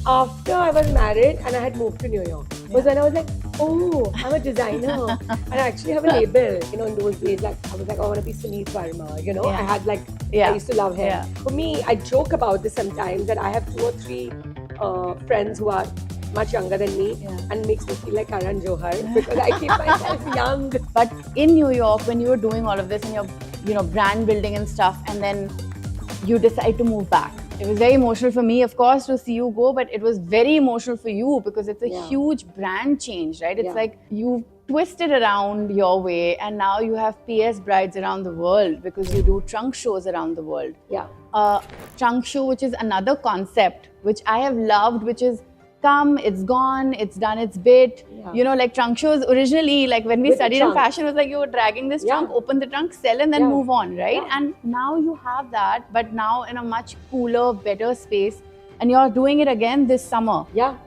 after I was married and I had moved to New York. Was when I was like, oh, I'm a designer and I actually have a label. You know, in those days, like I was like, I want to be Sunit Verma. You know, I had like, I used to love him. For me, I joke about this sometimes that I have 2 or 3 friends who are much younger than me and makes me feel like Karan Johar because I keep myself young. But in New York, when you were doing all of this and you're, brand building and stuff, and then you decide to move back. It was very emotional for me, of course, to see you go, but it was very emotional for you because it's a huge brand change, right? It's like you twisted around your way and now you have PS brides around the world because you do trunk shows around the world. Trunk show, which is another concept which I have loved, which is come, it's gone, it's done its bit. You know, like trunk shows originally, like when we studied in fashion, it was like you were dragging this trunk, open the trunk, sell, and then move on, right? And now you have that, but now in a much cooler, better space. And you're doing it again this summer.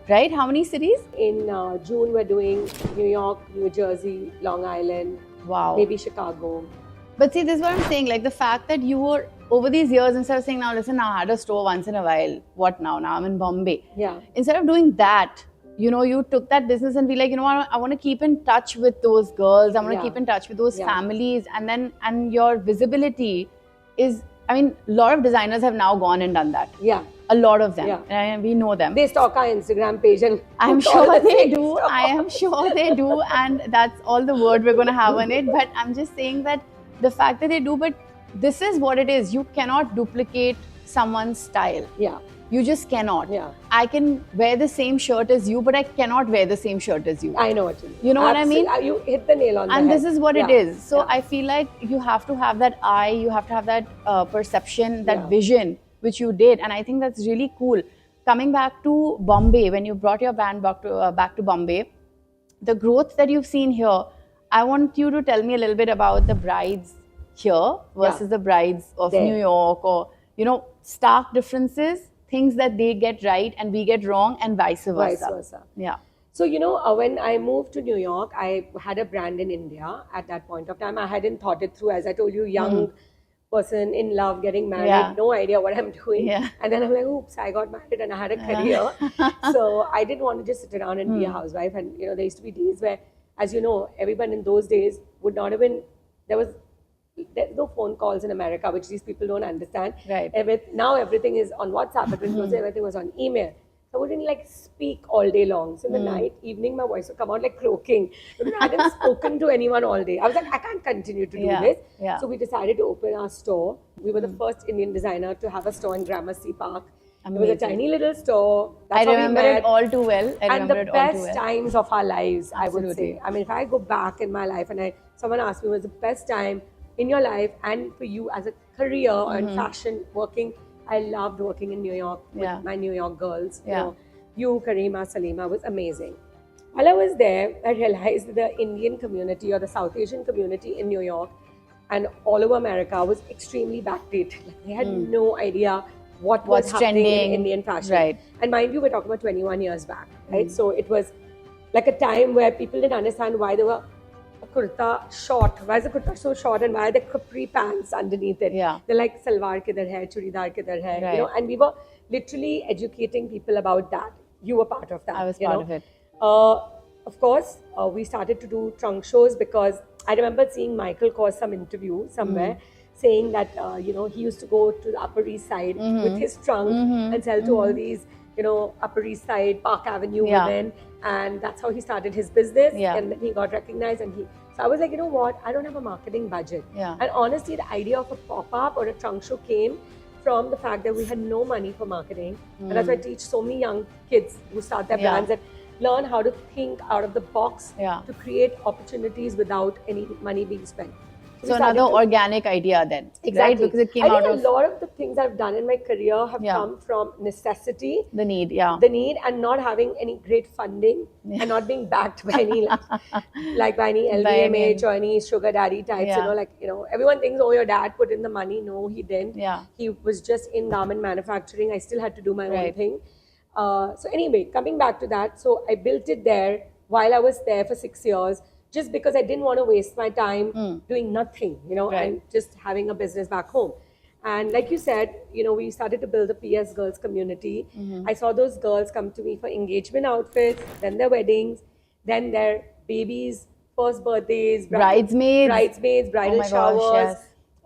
Right? How many cities? In June, we're doing New York, New Jersey, Long Island. Maybe Chicago. But see, this is what I'm saying. Like the fact that you were, over these years, instead of saying, now listen, I had a store once in a while. What now? Now I'm in Bombay. Instead of doing that, you know, you took that business and be like, you know what, I want to keep in touch with those girls. I want to keep in touch with those families. And your visibility is, I mean, a lot of designers have now gone and done that. A lot of them. And we know them. They stalk our Instagram page and I'm sure they do. I am sure they do. And that's all the word we're going to have on it. But I'm just saying that the fact that they do, but this is what it is. You cannot duplicate someone's style. You just cannot. I can wear the same shirt as you, but I cannot wear the same shirt as you. I know what you mean. You know what I mean? You hit the nail on the head. And this is what it is. So I feel like you have to have that eye, you have to have that perception, that vision, which you did. And I think that's really cool. Coming back to Bombay, when you brought your band back to Bombay, the growth that you've seen here, I want you to tell me a little bit about the brides here versus the brides of New York, or, you know, stark differences, things that they get right and we get wrong, and vice versa. So, you know, when I moved to New York, I had a brand in India at that point of time. I hadn't thought it through. As I told you, young person in love, getting married, no idea what I'm doing. And then I'm like, oops, I got married and I had a career. So I didn't want to just sit around and be a housewife. And, you know, there used to be days where, as you know, everyone in those days would not even, there's no phone calls in America, which these people don't understand. Now everything is on WhatsApp, but when everything was on email. So I wouldn't like speak all day long. So in the evening, my voice would come out like croaking. Because I hadn't spoken to anyone all day. I was like, I can't continue to do this. So we decided to open our store. We were the first Indian designer to have a store in Gramercy Park. Amazing. It was a tiny little store. That's I remember it all too well. And the best times of our lives, I would say. I mean, if I go back in my life and someone asked me, was the best time in your life and for you as a career or in fashion working, I loved working in New York with my New York girls. You, Karima, Salima, was amazing. While I was there, I realized that the Indian community or the South Asian community in New York and all over America was extremely backdated. Like, they had no idea what's happening trending in Indian fashion. And mind you, we're talking about 21 years back, right? So it was like a time where people didn't understand why there were a kurta short. Why is the kurta so short and why are there capri pants underneath it? They're like salwar kidhar hai, churidar kidhar hai, you know, and we were literally educating people about that. You were part of that. I was part of it. Of course, we started to do trunk shows because I remember seeing Michael Kors some interview somewhere saying that, you know, he used to go to the Upper East Side with his trunk and sell to all these, you know, Upper East Side, Park Avenue women. And that's how he started his business. And then he got recognized. So I was like, you know what? I don't have a marketing budget. And honestly, the idea of a pop-up or a trunk show came from the fact that we had no money for marketing. And that's why I teach so many young kids who start their brands that learn how to think out of the box to create opportunities without any money being spent. So another organic idea then, right? Because it came out of... a lot of the things I've done in my career have come from necessity. The need, The need, and not having any great funding and not being backed by any by any LVMH or any sugar daddy types. You know, like, you know, everyone thinks, oh, your dad put in the money. No, he didn't. He was just in garment manufacturing. I still had to do my own thing. So anyway, coming back to that, so I built it there while I was there for 6 years. Just because I didn't want to waste my time doing nothing, you know, and just having a business back home. And like you said, we started to build a PS Girls community. I saw those girls come to me for engagement outfits, then their weddings, then their babies' first birthdays, bridesmaids, bridal my showers. Gosh,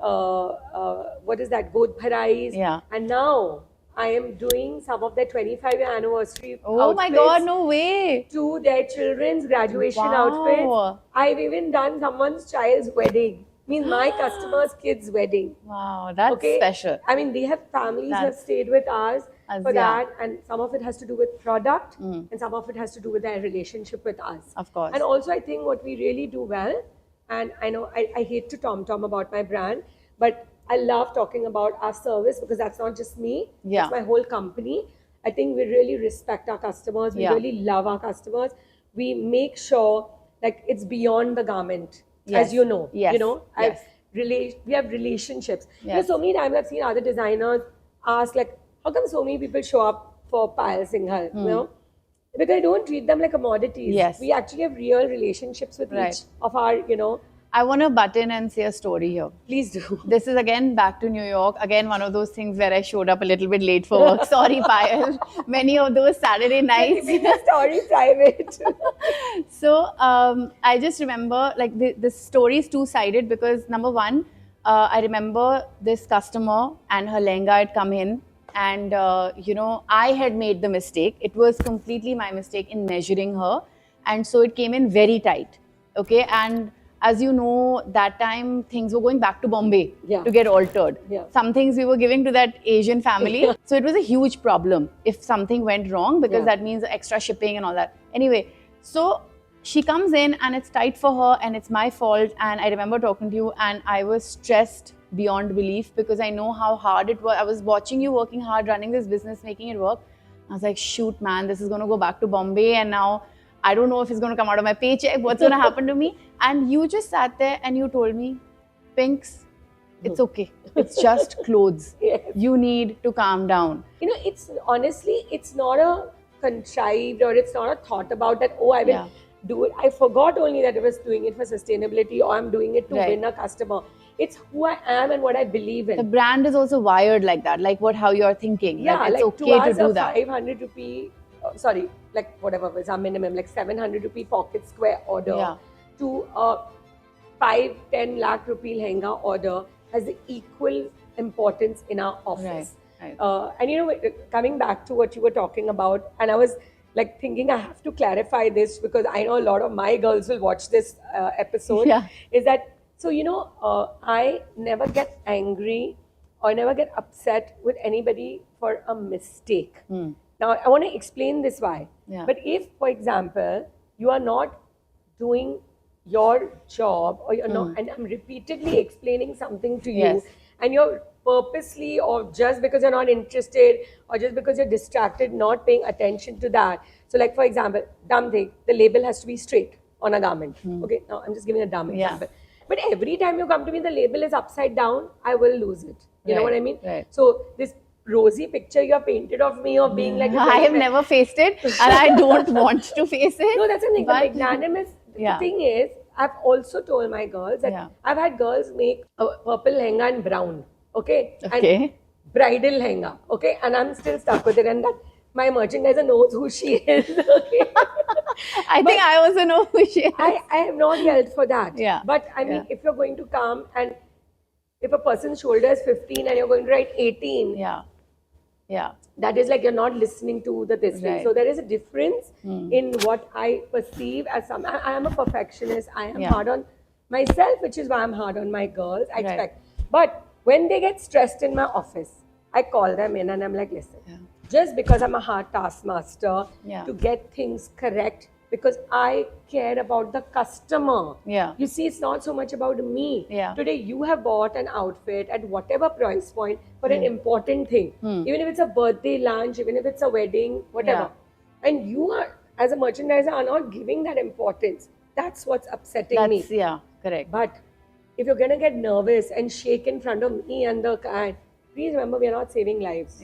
yes. What is that? God bharais. Yeah. And now I am doing some of their 25-year anniversary Oh my God, no way. To their children's graduation outfits. I've even done someone's child's wedding. Means my customers' kids' wedding. Wow, that's special. I mean, they have families who have stayed with us for that, and some of it has to do with product, and some of it has to do with their relationship with us. Of course. And also, I think what we really do well, and I know I hate to tom-tom about my brand, but I love talking about our service because that's not just me, it's my whole company. I think we really respect our customers, we really love our customers. We make sure like it's beyond the garment. As you know, we have relationships. So many times I've seen other designers ask like, how come so many people show up for Payal Singhal? Because I don't treat them like commodities. We actually have real relationships with each of our, I want to butt in and say a story here. Please do. This is again back to New York. Again, one of those things where I showed up a little bit late for work. Sorry, Payal. Many of those Saturday nights. Keep the story private. So I just remember like the story is two-sided because number one, I remember this customer and her lehenga had come in and, I had made the mistake. It was completely my mistake in measuring her. And so it came in very tight. Okay. And as you know, that time things were going back to Bombay to get altered. Some things we were giving to that Asian family. So it was a huge problem if something went wrong because that means extra shipping and all that. Anyway, so she comes in and it's tight for her and it's my fault. And I remember talking to you and I was stressed beyond belief because I know how hard it was. I was watching you working hard, running this business, making it work. I was like, shoot, man, this is going to go back to Bombay and now I don't know if it's going to come out of my paycheck. What's going to happen to me? And you just sat there and you told me, Pinks, it's okay. It's just clothes. You need to calm down. It's honestly, it's not a contrived or it's not a thought about that, I will do it. I forgot only that I was doing it for sustainability or I'm doing it to win a customer. It's who I am and what I believe in. The brand is also wired like that, like how you're thinking. Yeah, it's okay to do that. 500 rupee, like whatever was our minimum, like 700 rupee pocket square order to a 5-10 lakh rupee lehenga order has the equal importance in our office. And coming back to what you were talking about, and I was like thinking I have to clarify this because I know a lot of my girls will watch this episode, is that, I never get angry or never get upset with anybody for a mistake. Now, I want to explain this why. But if, for example, you are not doing your job or you're not, and I'm repeatedly explaining something to you, and you're purposely or just because you're not interested or just because you're distracted, not paying attention to that. So like, for example, dumb thing, the label has to be straight on a garment. Okay, now I'm just giving a dumb example. But every time you come to me, the label is upside down, I will lose it. You know what I mean? So this rosy picture you have painted of me of being like... I have never faced it and I don't want to face it. No, that's the thing. The magnanimous thing is, I've also told my girls that I've had girls make a purple lehenga in brown. Okay? And bridal lehenga. Okay? And I'm still stuck with it. And that my merchandiser knows who she is. Okay? I think I also know who she is. I have not yelled for that. But I mean, if you're going to come and if a person's shoulder is 15 and you're going to write 18, that is like you're not listening to this thing. So there is a difference in what I perceive as some. I am a perfectionist. I am hard on myself, which is why I'm hard on my girls. I expect. But when they get stressed in my office, I call them in and I'm like, listen, just because I'm a hard taskmaster to get things correct, because I care about the customer. You see, it's not so much about me. Today, you have bought an outfit at whatever price point for an important thing. Even if it's a birthday lunch, even if it's a wedding, whatever. And you are, as a merchandiser, are not giving that importance. That's what's upsetting me. Correct. But if you're going to get nervous and shake in front of me and the client, please remember, we are not saving lives.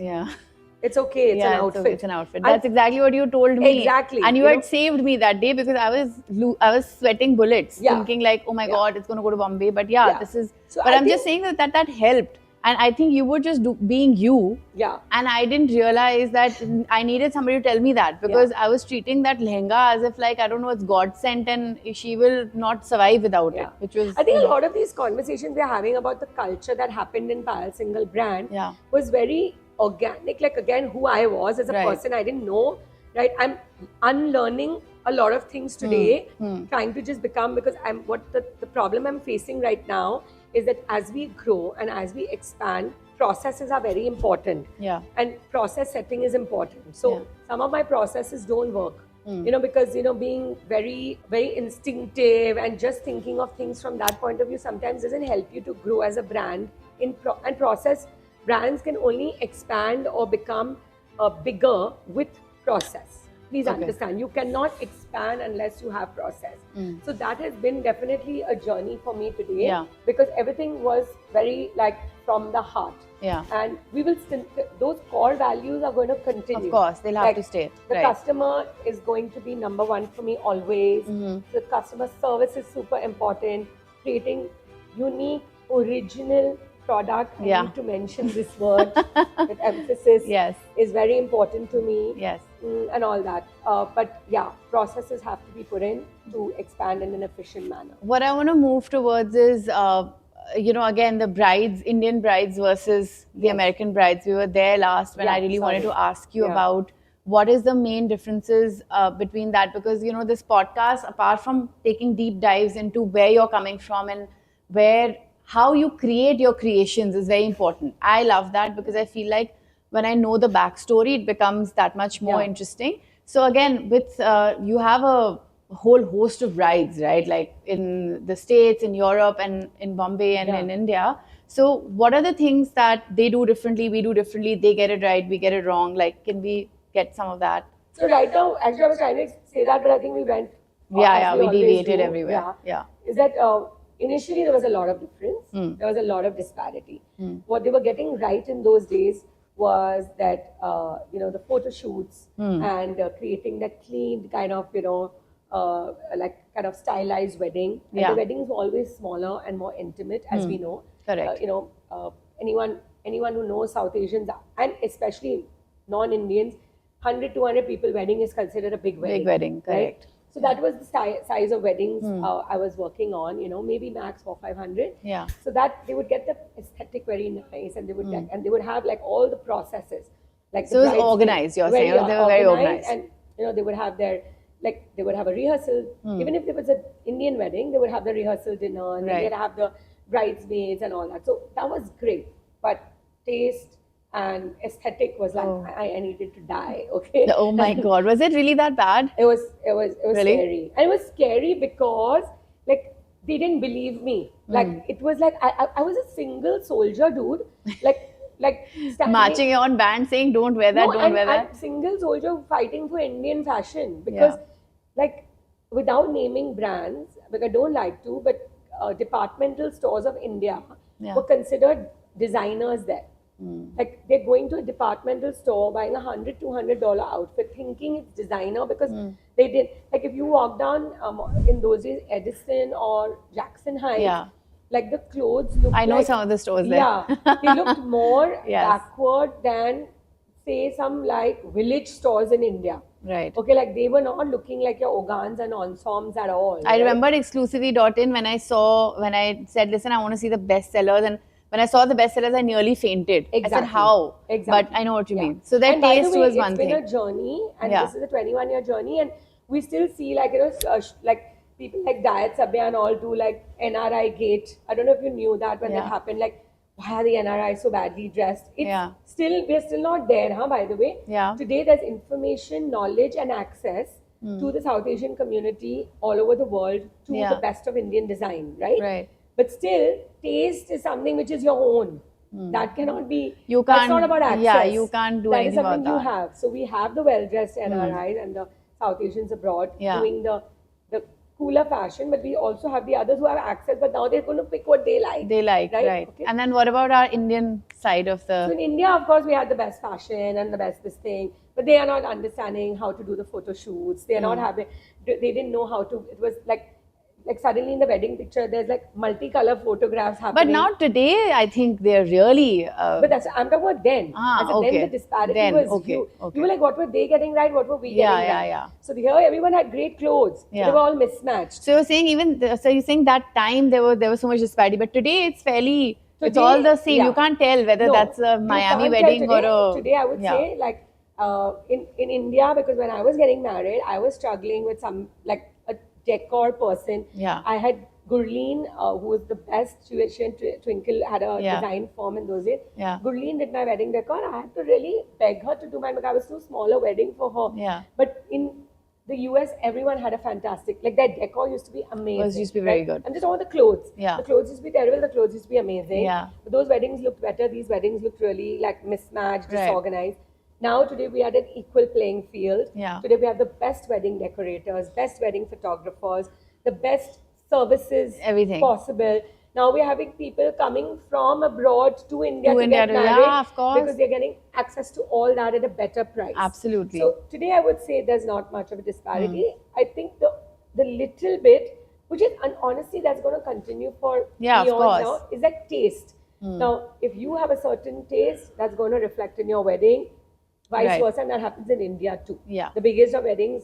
It's okay. It's an outfit. It's an outfit. That's exactly what you told me. Exactly. And you had saved me that day because I was sweating bullets, thinking like, oh my God, it's going to go to Bombay. But this is. So but I'm just saying that helped. And I think you were just being you. Yeah. And I didn't realize that I needed somebody to tell me that, because I was treating that lehenga as if like, I don't know, it's God sent and she will not survive without it. Which was, I think a lot of these conversations we're having about the culture that happened in Payal Single brand was very organic. Like again, who I was as a person, I didn't know. Right, I'm unlearning a lot of things today, trying to just become, because the problem I'm facing right now is that as we grow and as we expand, processes are very important. Yeah. And process setting is important. So some of my processes don't work. Because being very, very instinctive and just thinking of things from that point of view sometimes doesn't help you to grow as a brand. And process, brands can only expand or become bigger with process. Please understand, you cannot expand unless you have process. So that has been definitely a journey for me today, because everything was very like from the heart. And we will still, those core values are going to continue. Of course, they'll have to stay. The customer is going to be number one for me always. The customer service is super important. Creating unique, original product, I need to mention this word with emphasis, is very important to me. And all that. But yeah, processes have to be put in to expand in an efficient manner. What I want to move towards is, again, the brides, Indian brides versus the American brides. We were there last when I really wanted to ask you about what is the main differences between that, because, this podcast, apart from taking deep dives into where you're coming from and how you create your creations is very important. I love that, because I feel like when I know the backstory, it becomes that much more interesting. So again, with you have a whole host of brides, right? Like in the States, in Europe, and in Bombay, and in India. So what are the things that they do differently, we do differently, they get it right, we get it wrong? Like, can we get some of that? So right now, actually I was trying to say that, but I think we went... we deviated everywhere. Is that initially there was a lot of difference. There was a lot of disparity. What they were getting right in those days was that, the photo shoots and creating that clean kind of, like kind of stylized wedding. And the weddings were always smaller and more intimate, as we know. Correct. Anyone who knows South Asians, and especially non-Indians, 100, 200 people wedding is considered a big wedding. Big wedding, correct. Right? So that was the size of weddings I was working on, maybe max 400-500. So that they would get the aesthetic very nice, and they would and they would have like all the processes. Like so it was organized, you're saying? They were very organized. And they would have their, like they would have a rehearsal. Even if there was an Indian wedding, they would have the rehearsal dinner, and they'd have the bridesmaids and all that. So that was great. But taste and aesthetic was like, I needed to die. Okay. Oh my God, was it really that bad? It was really? Scary, and it was scary because like they didn't believe me. Like it was like I was a single soldier, dude. Like marching on band saying don't wear that, don't wear that. I'm single soldier fighting for Indian fashion, because like without naming brands, but I don't like to, but departmental stores of India were considered designers there. Like they're going to a departmental store buying $100-$200 outfit thinking it's designer, because they did, like if you walk down in those days Edison or Jackson Heights, like the clothes looked I know like, some of the stores there. They looked more backward than say some like village stores in India. Right. Okay, like they were not looking like your Ogans and Ensembles at all. I remembered exclusively.in when I said, listen, I want to see the bestsellers, and when I saw the bestsellers, I nearly fainted. Exactly. I said, how? Exactly. But I know what you mean. So their taste was one thing. It's been a journey, and this is a 21-year journey, and we still see like, like people like Diet Sabya and all do like NRI Gate. I don't know if you knew that when that happened. Like, why are the NRI so badly dressed? It's we're still not there, by the way. Today there's information, knowledge and access to the South Asian community all over the world to the best of Indian design, right? But still, taste is something which is your own. That cannot be, that's not about access. Yeah, you can't do anything about that. That is something you have. So we have the well-dressed NRIs and the South Asians abroad doing the cooler fashion, but we also have the others who have access, but now they're going to pick what they like. Right? Okay. And then what about our Indian side of the... So in India, of course, we had the best fashion and the best this thing, but they are not understanding how to do the photo shoots. They are not having, they didn't know how to, it was like, like suddenly in the wedding picture, there's like multicolor photographs But happening. now today, I think they're really. But that's, I'm talking about then. As in, then the disparity Then, was okay, huge. okay. You were like, what were they getting right? What were we Yeah, getting yeah, right? yeah. So here, everyone had great clothes. So Yeah. they were all mismatched. So you're saying so you're saying that time there was so much disparity, but today it's fairly. It's Today, all the same. yeah. You can't tell whether No, that's a you Miami can't wedding tell or a. Today, I would yeah. say, like, in India, because when I was getting married, I was struggling with some, like, a decor person. Yeah. I had Gurleen, who was the best. She and Twinkle had a Yeah. design firm in those days. Yeah. Gurleen did my wedding decor. I had to really beg her to do mine because I was too small a wedding for her. Yeah. But in the US, everyone had a fantastic, like, their decor used to be amazing. Used to be very good. I'm just talking about the clothes. Yeah. The clothes used to be terrible. The clothes used to be amazing. Yeah. But those weddings looked better. These weddings looked really like mismatched, Right. disorganized. Now today we are at an equal playing field. Yeah. Today we have the best wedding decorators, best wedding photographers, the best services Everything. possible. Now we're having people coming from abroad to India To to India get to- married yeah, of course. because they're getting access to all that at a better price. Absolutely. So today I would say there's not much of a disparity. I think the little bit, which is, and honestly, that's going to continue for Yeah, of eons course. now, is like taste. Now, if you have a certain taste, that's going to reflect in your wedding, vice Right. versa, and that happens in India too. Yeah. The biggest of weddings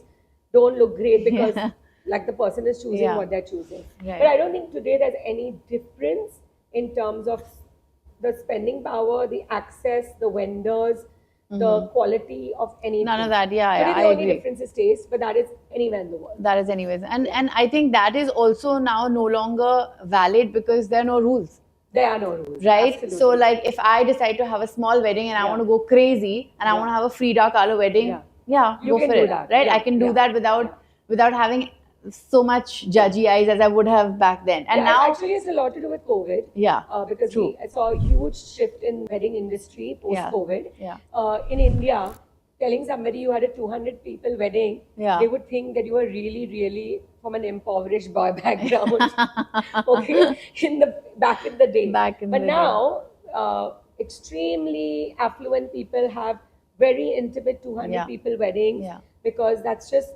don't look great because Yeah. like the person is choosing Yeah. what they're choosing. Right. But I don't think today there's any difference in terms of the spending power, the access, the vendors, the quality of anything. None of that. Yeah, Today yeah, the I only agree. difference is taste, but that is anywhere in the world. That is anyways. And I think that is also now no longer valid because there are no rules. There are no rules. Right? Absolutely. So like if I decide to have a small wedding and I Yeah. want to go crazy and I Yeah. want to have a Frida Kahlo wedding, Yeah. You go can for do it. that. Right? Yeah. I can do Yeah. that without having so much judgy eyes as I would have back then. And Yeah, now actually, it's a lot to do with COVID. Yeah, Because true. I saw a huge shift in wedding industry post-COVID. Yeah. In India, telling somebody you had a 200 people wedding, Yeah. they would think that you were really, really from an impoverished boy background. Okay, back in the day. Back in but the day. now, extremely affluent people have very intimate 200 Yeah. people weddings Yeah. because that's just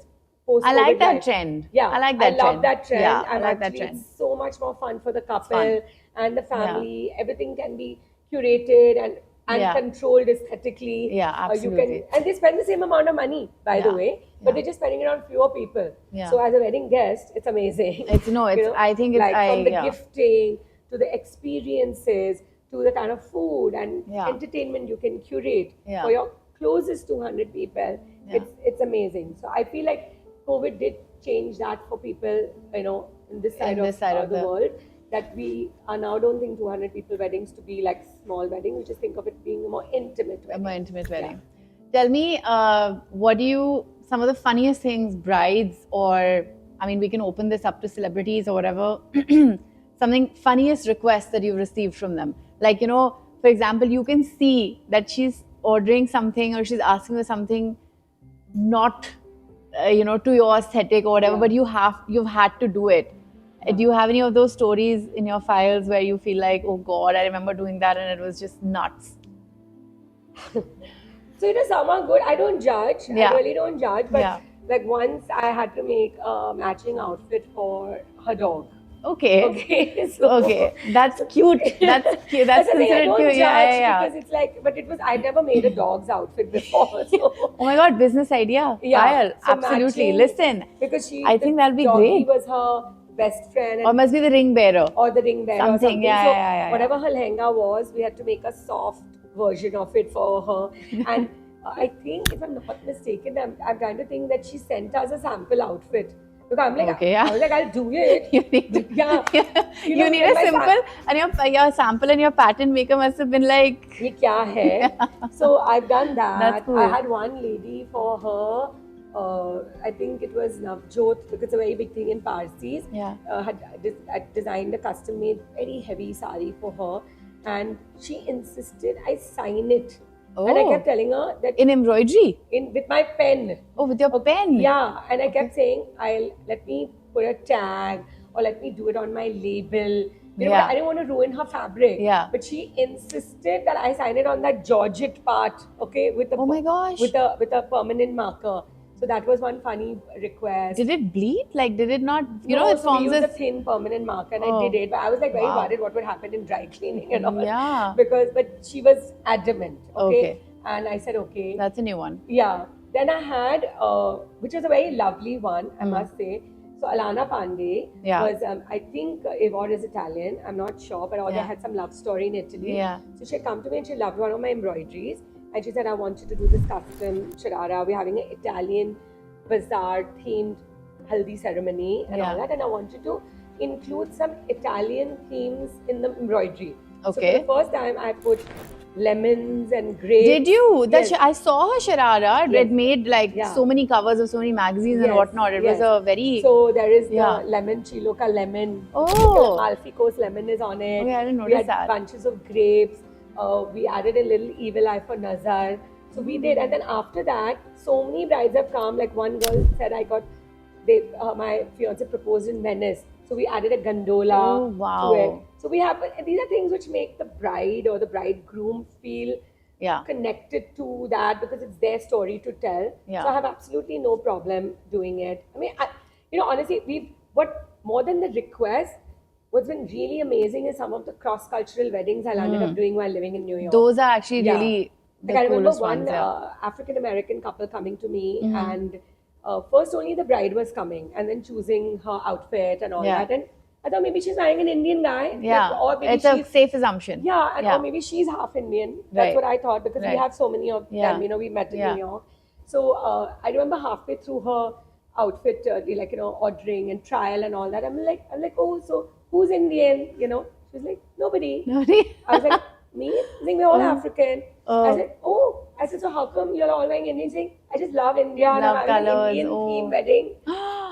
post-COVID I like that life. trend. Yeah, I like that I love trend. that trend. Yeah, and I like that actually trend. it's so much more fun for the couple fun. and the family. Everything can be curated and Yeah. controlled aesthetically. Yeah, absolutely. And they spend the same amount of money, by the Yeah. way, but Yeah. they're just spending it on fewer people. Yeah. So as a wedding guest, it's amazing. I think it's like from the yeah. gifting to the experiences to the kind of food and Yeah. entertainment you can curate Yeah. for your closest 200 people. Yeah. It's amazing. So I feel like COVID did change that for people, in this side of the world. That we are now don't think 200 people weddings to be like small weddings. We just think of it being a more intimate A wedding. more intimate wedding. Tell me, some of the funniest things brides we can open this up to celebrities or whatever, something funniest requests that you've received from them. Like, for example, you can see that she's ordering something or she's asking for something not, to your aesthetic or whatever, but you've had to do it. Do you have any of those stories in your files where you feel like, oh God, I remember doing that and it was just nuts? So some are good. I don't judge. Yeah. I really don't judge. But Yeah. like once I had to make a matching outfit for her dog. Okay. Okay. So, Okay, that's cute. That's cute. That's the thing, I considered don't cute. judge Yeah. Because it's like, but it was, I never made a dog's outfit before. So. Oh my God, business idea. Yeah, Fire. so Absolutely. matching- Listen, Because I think that'll be doggy great. was her best friend. or must be the ring bearer. Or the ring bearer or Something, something. yeah, So yeah. whatever her lehenga was, we had to make a soft version of it for her. And I think, if I'm not mistaken, I'm trying to think that she sent us a sample outfit. Because I'm like, Okay, yeah. I was like, I'll do it. You need, Yeah. you need a my simple, and your sample and your pattern maker must have been like, Ye kya hai? So I've done that. That's cool. I had one lady for her. I think it was Navjot, because it's a very big thing in Parsis. Yeah. Had designed a custom-made, very heavy sari for her, and she insisted I sign it. And I Oh. kept telling her that in embroidery. with my pen. Oh, with your pen. Yeah, and I kept saying, let me put a tag or let me do it on my label. Yeah. I didn't want to ruin her fabric. Yeah. But she insisted that I sign it on that Georgette part, okay, with the Oh my gosh. with a permanent marker. So that was one funny request. Did it bleed? Like, did it not? You No, know, it so we forms used a a thin permanent marker, and I Oh, did it. But I was like very wow. worried what would happen in dry cleaning and all. Yeah. But she was adamant. Okay. And I said okay. That's a new one. Yeah. Then I had, which was a very lovely one, I must say. So Alana Pandey Yeah. was, I think Ivor is Italian. I'm not sure, but they Yeah. had some love story in Italy. Yeah. So she had come to me and she loved one of my embroideries. And she said, I want you to do this custom sharara. We're having an Italian bazaar themed haldi ceremony and all that. And I wanted to include some Italian themes in the embroidery. So for Okay. the first time, I put lemons and grapes. Did you? Yes. I saw her sharara. Yes. It made like Yeah. so many covers of so many magazines and Yes, whatnot. It was yes. a very. So there is Yeah. the lemon chiloka lemon. Oh. Amalfi Coast lemon is on it. Okay, I didn't We notice had that. bunches of grapes. We added a little evil eye for Nazar. So we did, and then after that, so many brides have come. Like one girl said, my fiance proposed in Venice, so we added a gondola Oh, wow. to it. So we have, these are things which make the bride or the bridegroom feel Yeah. connected to that because it's their story to tell. Yeah. So I have absolutely no problem doing it. I mean, honestly, what more than the request, what's been really amazing is some of the cross-cultural weddings I ended up doing while living in New York. Those are actually Yeah. really the Like I remember coolest one ones. Yeah. African-American couple coming to me and first only the bride was coming and then choosing her outfit and all Yeah. that. And I thought maybe she's marrying an Indian guy. Yeah. Like, or maybe It's a she's safe assumption. yeah, and Yeah. or maybe she's half Indian. That's Right. what I thought because we Right. have so many of Yeah. them. We met in Yeah. New York. So I remember halfway through her outfit, ordering and trial and all that. I'm like, oh, so who's Indian? She's like, nobody. Nobody. I was like, me? I think we're all African. Oh. I said, so how come you're all wearing Indian? She's like, I just love India. And Love I'm having colours. an Indian Oh. theme wedding.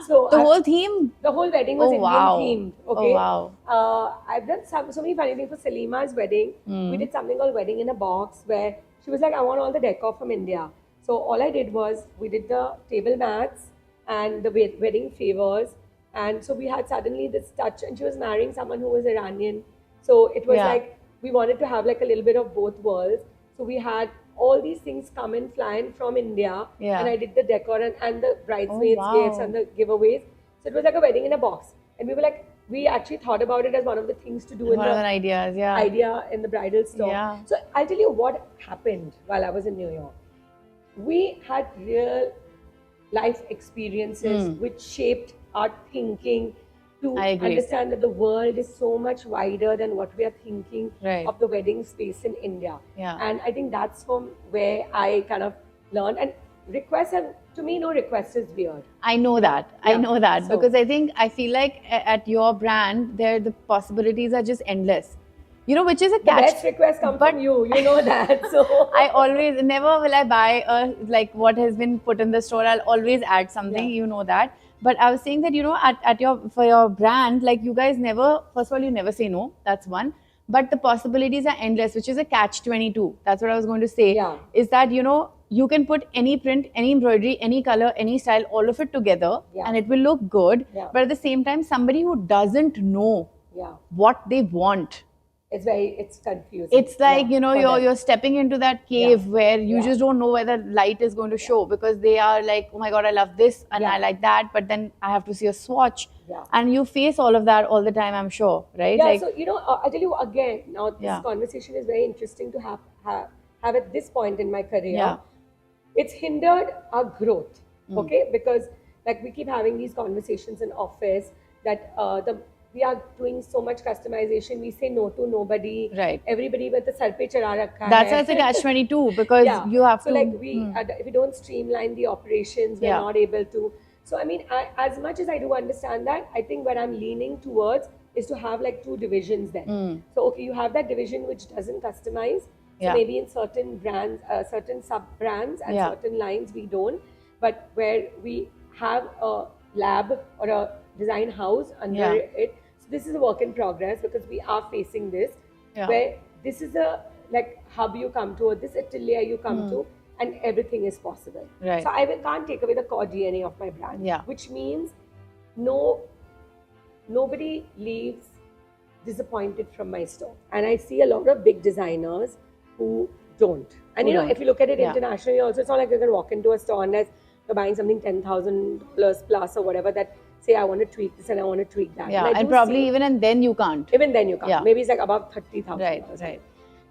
So The whole theme? the whole wedding was Oh, Indian wow. themed. Oh, Okay. wow. I've done so many funny things for Salima's wedding. We did something called Wedding in a Box where she was like, I want all the decor from India. So all I did was we did the table mats and the wedding favors. And so we had suddenly this touch, and she was marrying someone who was Iranian. So it was Yeah. like we wanted to have like a little bit of both worlds. So we had all these things come in flying from India. Yeah. And I did the decor and the bridesmaids' wow. gifts and the giveaways. So it was like a wedding in a box. And we were like, we actually thought about it as one of the things to do in One of the the ideas, yeah. idea in the bridal store. Yeah. So I'll tell you what happened while I was in New York. We had real life experiences which shaped our thinking to I agree. understand that the world is so much wider than what we are thinking Right. of the wedding space in India. Yeah. And I think that's from where I kind of learned. And requests are, to me, no request is weird. I know that. I Yeah. know that So- because I feel like at your brand, the possibilities are just endless. Which is a The catch. best requests come but- from you. You know that. So I always, never will I buy like what has been put in the store. I'll always add something, Yeah. you know that. But I was saying that, for your brand, like you guys never, first of all, you never say no. That's one. But the possibilities are endless, which is a catch-22. That's what I was going to say. Yeah. Is that, you can put any print, any embroidery, any color, any style, all of it together, Yeah. and it will look good. Yeah. But at the same time, somebody who doesn't know yeah, what they want, it's confusing. it's like Yeah, for them. you're stepping into that cave Yeah. where you Yeah. just don't know whether light is going to show because they are like, oh my god, I love this and Yeah. I like that, but then I have to see a swatch. Yeah. And you face all of that all the time, I'm sure, right? Yeah, Like, so I tell you again, now this Yeah. conversation is very interesting to have at this point in my career. Yeah. It's hindered our growth, okay? Because like we keep having these conversations in office that we are doing so much customization, we say no to nobody. Right. Everybody with the sar pe chada rakha that's hai. why it's a catch-22 because Yeah. you have so to. like if we don't streamline the operations, we're Yeah. not able to. So I mean, as much as I do understand that, I think what I'm leaning towards is to have like two divisions then. So okay, you have that division which doesn't customize. So Yeah. maybe in certain brands, certain sub brands and Yeah. certain lines we don't, but where we have a lab or a design house under Yeah. it. So this is a work in progress because we are facing this, Yeah. where this is a like hub you come to, or this atelier you come to, and everything is possible. Right. So I can't take away the core DNA of my brand. Yeah. Which means nobody leaves disappointed from my store. And I see a lot of big designers who don't. And Who you know, don't. if you look at it Yeah. internationally also, it's not like you can walk into a store and there's you're buying something $10,000 plus or whatever, that say I want to tweak this and I want to tweak that. Yeah, and probably even then you can't. Even then you can't. Yeah. Maybe it's like above $30,000. Right.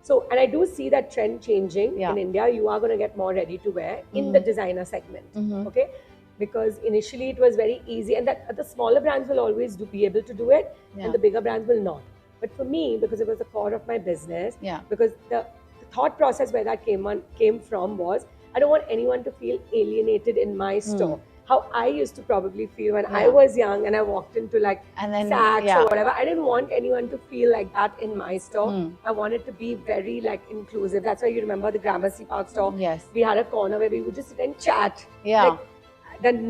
So, and I do see that trend changing in India. You are going to get more ready to wear in the designer segment. Okay. Because initially it was very easy, and that the smaller brands will always be able to do it, and the bigger brands will not. But for me, because it was the core of my business, because the thought process where that came from was, I don't want anyone to feel alienated in my store. How I used to probably feel when I was young and I walked into like Saks or whatever. I didn't want anyone to feel like that in my store. I wanted to be very like inclusive. That's why you remember the Gramercy Park store. Yes. We had a corner where we would just sit and chat. Yeah. Like,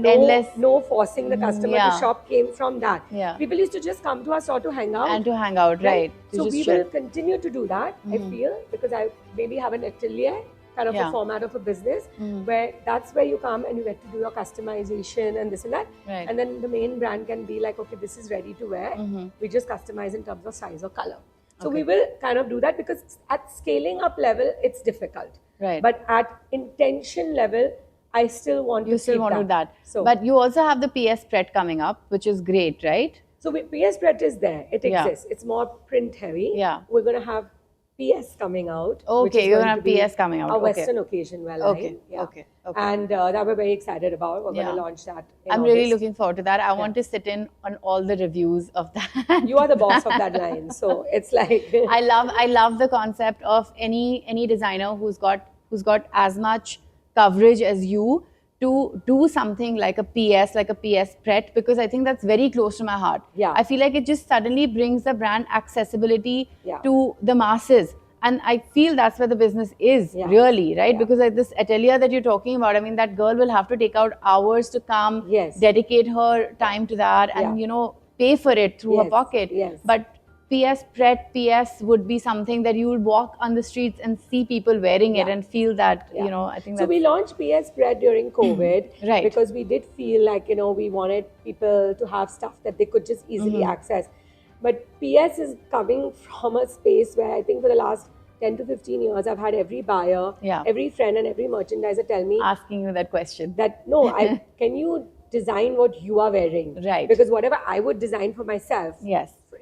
no forcing the customer to shop came from that. Yeah. People used to just come to our store to hang out. And to hang out, right. So we will continue to do that, I feel, because I maybe have an atelier kind of a format of a business where that's where you come and you get to do your customization and this and that. Right. And then the main brand can be like, okay, this is ready to wear. We just customize in terms of size or color. So we will kind of do that, because at scaling up level, it's difficult. Right. But at intention level, I still want You to still want to do that. So, but you also have the PS Pret coming up, which is great, right? So PS Pret is there. It exists. It's more print heavy. Yeah. We're going to have PS coming out. Okay, you're going to have PS coming out. A Western occasion well Okay. Yeah. Okay. And that we're very excited about. We're going to launch that in I'm August. really looking forward to that. I want to sit in on all the reviews of that. You are the boss of that line. So it's like I love the concept of any designer who's got as much coverage as you to do something like a PS, like a PS Pret, because I think that's very close to my heart. Yeah. I feel like it just suddenly brings the brand accessibility to the masses. And I feel that's where the business is, really, right? Because like this atelier that you're talking about, I mean, that girl will have to take out hours to come, dedicate her time to that, and, you know, pay for it through her pocket. Yes. But PS Pret, PS would be something that you will walk on the streets and see people wearing it and feel that, you know, I think so we launched PS Pret during COVID, right? Because we did feel like, you know, we wanted people to have stuff that they could just easily access. But PS is coming from a space where I think for the last 10 to 15 years, I've had every buyer, every friend and every merchandiser tell me, asking you that question, that no, can you design what you are wearing? Right. Because whatever I would design for myself,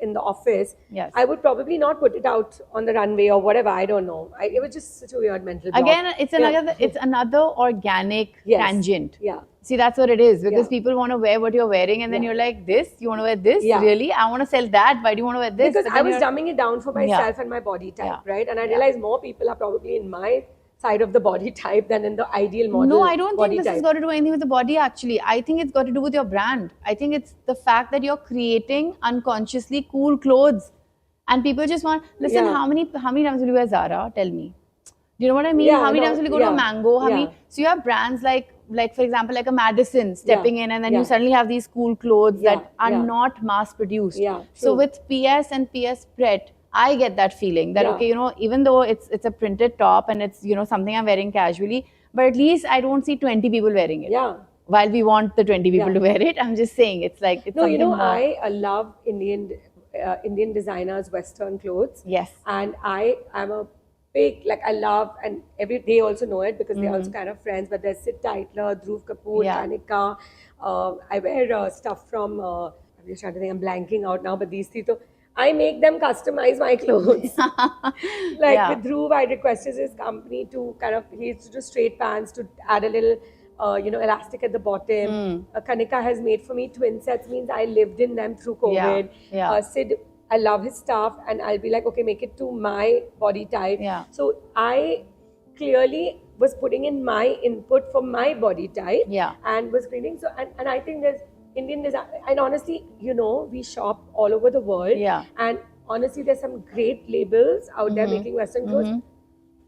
in the office, I would probably not put it out on the runway or whatever. I don't know. It was just such a weird mental block. Again, it's another organic tangent. Yeah. See, that's what it is, because people want to wear what you're wearing, and then you're like, this? You want to wear this? Really? I want to sell that. Why do you want to wear this? Because I was dumbing it down for myself and my body type, right? And I realized more people are probably in my side of the body type than in the ideal model. No, I don't think this has got to do anything with the body, actually. I think it's got to do with your brand. I think it's the fact that you're creating unconsciously cool clothes. And people just want, listen, how many times will you wear Zara? Tell me. Do you know what I mean? How many times will you go to Mango? So you have brands like for example, like a Madison stepping in, and then you suddenly have these cool clothes that are not mass produced. So with PS and PS Pret, I get that feeling that, okay, you know, even though it's a printed top and it's, you know, something I'm wearing casually, but at least I don't see 20 people wearing it. While we want the 20 people to wear it, I'm just saying it's like, it's you know, more. I love Indian designers, Western clothes. Yes. And I'm a big, like, I love, and they also know it because they're also kind of friends, but there's Sid Teitler, Dhruv Kapoor, Kanika. I wear stuff from, I'm just trying to think, I'm blanking out now, but these three, I make them customize my clothes. With Dhruv, I requested his company to kind of, he used to do straight pants to add a little, elastic at the bottom. Kanika has made for me twin sets, means I lived in them through COVID. Sid, I love his stuff, and I'll be like, okay, make it to my body type. So I clearly was putting in my input for my body type and was creating. So, and I think there's Indian design, and honestly, you know, we shop all over the world, and honestly, there's some great labels out there making Western clothes.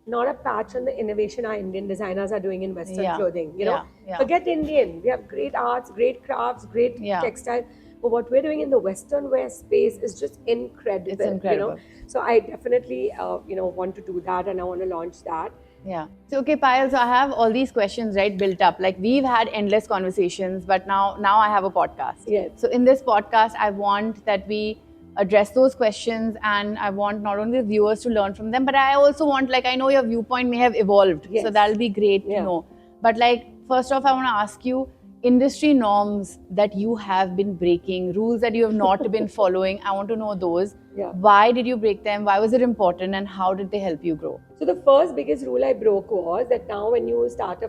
Not a patch on the innovation our Indian designers are doing in Western clothing. You know, forget Indian. We have great arts, great crafts, great textile. But what we're doing in the Western wear space is just incredible. It's incredible. You know? So I definitely, want to do that, and I want to launch that. Yeah. So, okay, Payal, so I have all these questions, right, built up. Like, we've had endless conversations, but now I have a podcast. Yes. So in this podcast, I want that we address those questions, and I want not only the viewers to learn from them, but I also want, like, I know your viewpoint may have evolved. So that'll be great to know. But like, first off, I want to ask you industry norms that you have been breaking, rules that you have not been following. I want to know those. Yeah. Why did you break them? Why was it important? And how did they help you grow? So the first biggest rule I broke was that now when you start a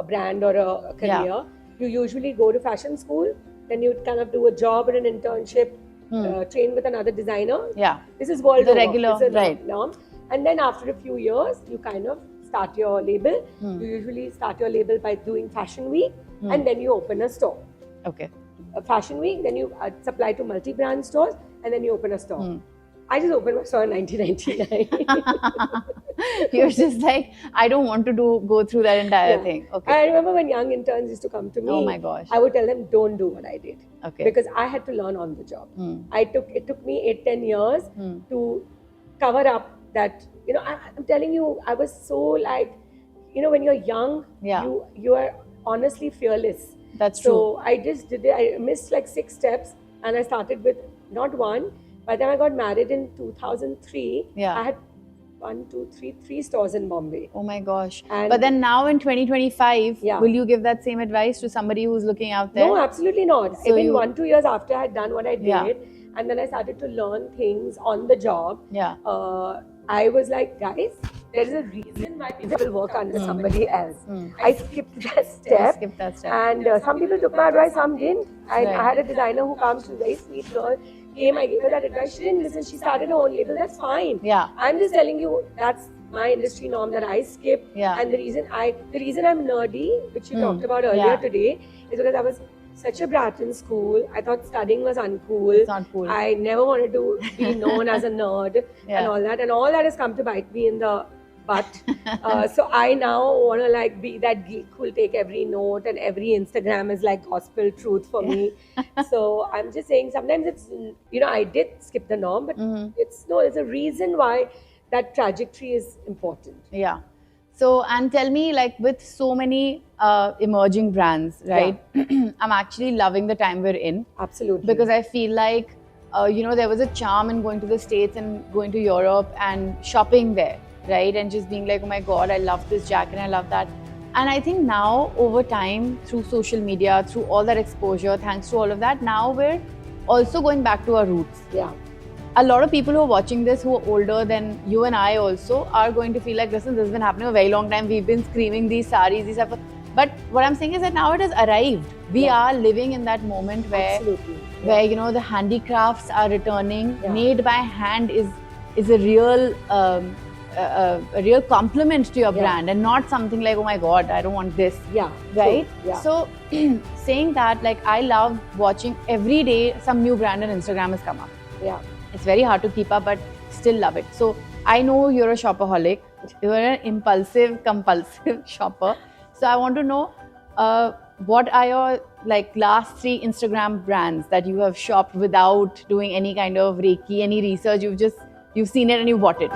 brand or a career, you usually go to fashion school, then you kind of do a job or an internship, train with another designer. Yeah. This is world The over. regular, It's a right. norm. And then after a few years, you kind of start your label. You usually start your label by doing fashion week, and then you open a store. Okay. A fashion week, then you supply to multi-brand stores, and then you open a store. I just opened my store in 1999. You're just like, I don't want to go through that entire thing. Okay. I remember when young interns used to come to me. Oh my gosh. I would tell them, don't do what I did. Okay. Because I had to learn on the job. It took me 8-10 years to cover up that, I'm telling you, I was so like, when you're young, you are honestly fearless. That's true. So I just did it. I missed like 6 steps, and I started with not one. By the time I got married in 2003, I had 3 stores in Bombay. Oh my gosh. And but then now in 2025, will you give that same advice to somebody who's looking out there? No, absolutely not. So even 1-2 years after I had done what I did, Yeah. and then I started to learn things on the job, Yeah. I was like, guys, there is a reason why people work under somebody else. I skipped that step. Skip that step. And some people took my advice, some didn't. I Right. had a designer who comes, she's a very sweet girl, I gave her that advice. She didn't listen. She started her own label. That's fine. Yeah. I'm just telling you that's my industry norm that I skip. Yeah. And the reason I'm nerdy, which you talked about earlier Yeah. today, is because I was such a brat in school. I thought studying was uncool. It's not cool. I never wanted to be known as a nerd and all that. And all that has come to bite me in the butt. So I now want to like be that geek who'll take every note, and every Instagram is like gospel truth for me. So I'm just saying sometimes it's, I did skip the norm, but there's a reason why that trajectory is important. Yeah. So, and tell me, like with so many emerging brands, right? I'm actually loving the time we're in. Absolutely. Because I feel like, there was a charm in going to the States and going to Europe and shopping there, right? And just being like, oh my God, I love this jacket, I love that. And I think now, over time, through social media, through all that exposure, thanks to all of that, now we're also going back to our roots. Yeah. A lot of people who are watching this, who are older than you and I also, are going to feel like, listen, this has been happening a very long time. We've been screaming these saris, these stuff. But what I'm saying is that now it has arrived. We are living in that moment where, the handicrafts are returning. Made by hand is a real compliment to your brand, and not something like, oh my God, I don't want this. Yeah. Right? True. Yeah. So saying that, like, I love watching every day some new brand on Instagram has come up. Yeah. It's very hard to keep up, but still love it. So I know you're a shopaholic. You're an impulsive, compulsive shopper. So I want to know, what are your last 3 Instagram brands that you have shopped without doing any kind of Reiki, any research? You've seen it and you bought it.